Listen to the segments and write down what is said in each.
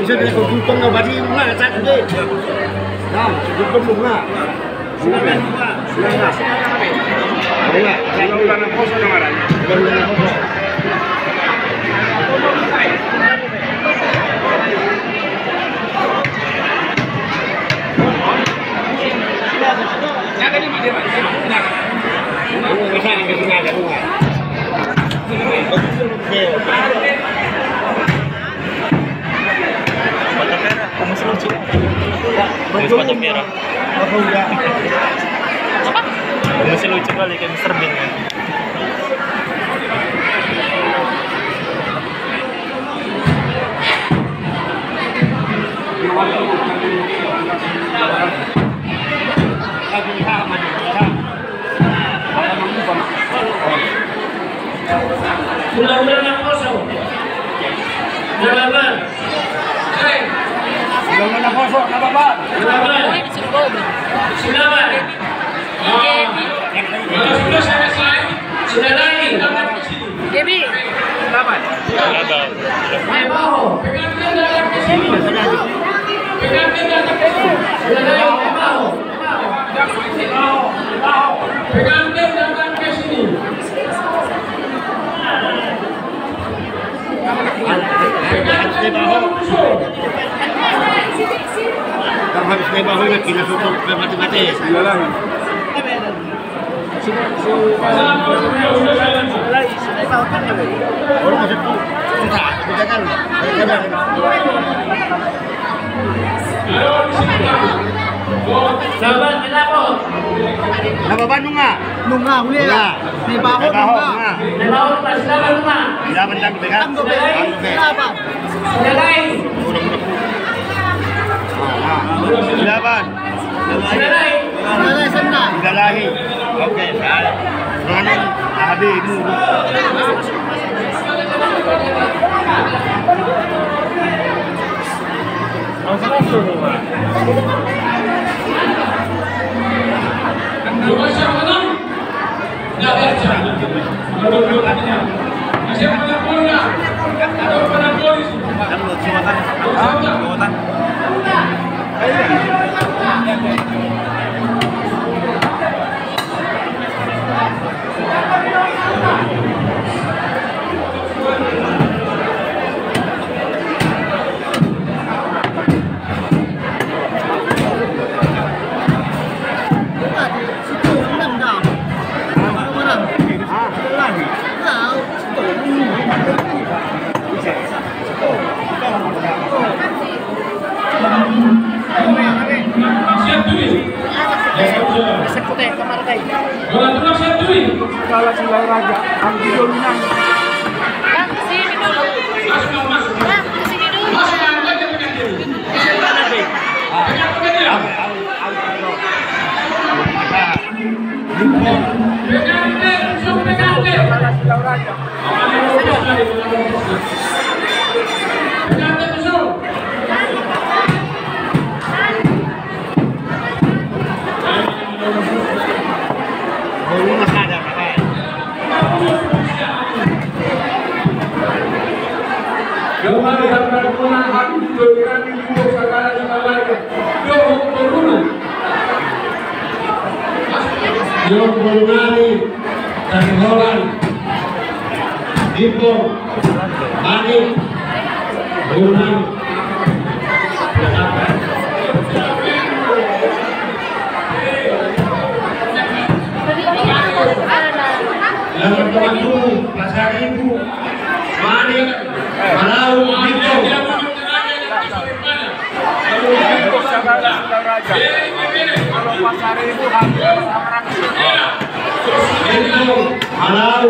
Bisa dikumpulkan nggak bagi bunga saat ini. Nah, cukup bunga. Silakan bunga. Silakan. Bunga. Kalau tanah kosong kemarin. Baru tanah kosong. Jaga di mana? Bunga bisa nggak bunga ada bunga. Masih lucu. Sepatu merah. Apa enggak? Apa? Masih lucu kali kayak Mr. Bean kan. Ulang-ulang kosong. Dalaman. Ulang kosong, apa Pak? Silakan. Sudah selesai. Sudah lagi. Debi. Silakan. Mau. Pegang datang ke sini. Pegang datang ke sini. Sudah lagi. Mau. Pegang datang ke sini. Kalau habis naik bahu lagi kita tutup mati-mati. Iyalah. Orang masih tu entah kebijakan. Sahabat kenapa? Nama Bandung ah? Nunga boleh lah. Di bahu nunga. Di bahu silakan nunga. Ya bentang pegang. Kenapa? Sudah lain. Silakan. Sudah lain. Sudah lain. Okey, baik. Mana habismu? Dua jam, 6. Dah baca. John Bolonari dari Holland, Ipo, Manik, Bolonari. Yang terbantu Pasar Ibu, Manik, Malau, Ipo. Kalau Pasar Ibu hampir Malau.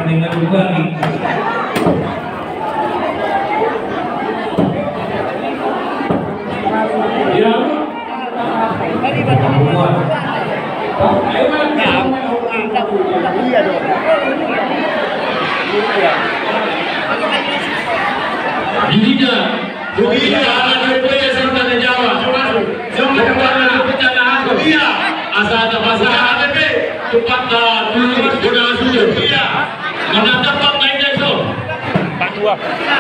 dengan kembali. Ya. Iya dong. Dirinya, Rupiah ada Rupiah serta Jawa. Cuma pecahan Rupiah asal ada bahasa ATP cepat tulis guna sudah Rupiah. Mana dapat naik so? 42.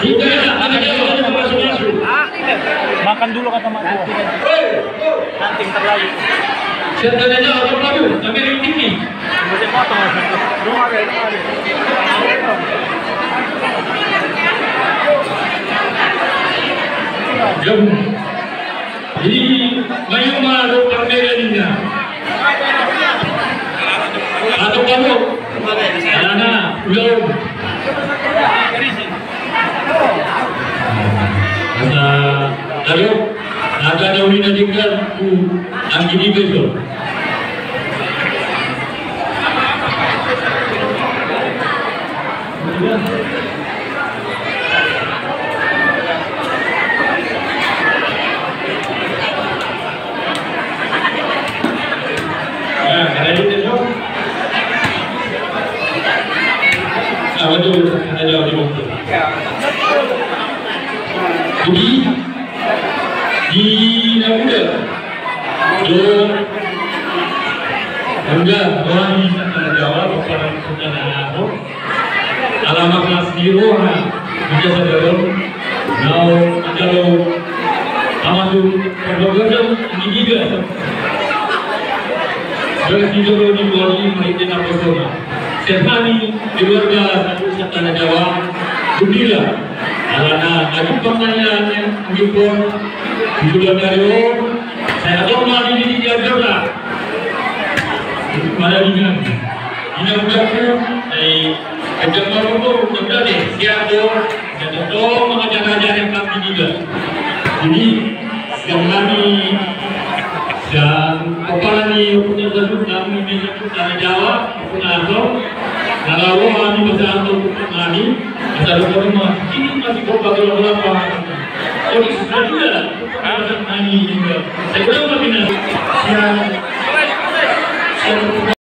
Tidak ada Jawa masuk. Makan dulu kata mak gua. Nanti terlalu. Serta Jawa terlalu, tapi tinggi. Mesti potong. Rumah ada. Jom. Jadi mayuma do panderanya. Atau kamu? Karena belum. Lalu naga daun ini tinggal ku angin itu. Ada jauh di bawah. Jadi di Namuda, orang di sana Jawa, orang di sana Arab, alamat nasiro, bisa saudara, kalau amatu perlombaan ini juga. Berarti kalau di luar ini mereka nak bersama. Sehari di keluarga satu tanah Jawa, Budila, alana lagi penanya yang ngipon di bulan Maret, saya tahu mari ini diajarlah. Pada dengan ini mudah-mudahan, kerja baru tu mudah deh, siap tu, jadi tu mengajar-ajar yang kami juga. Jadi kami dan kepala ni punya sebut kami menyebut tanah Jawa, punya Arab. Kalau kami besar tu kami besar rumah ini masih kota berapa? Jadi sudah kami juga. Saya belum mengenal.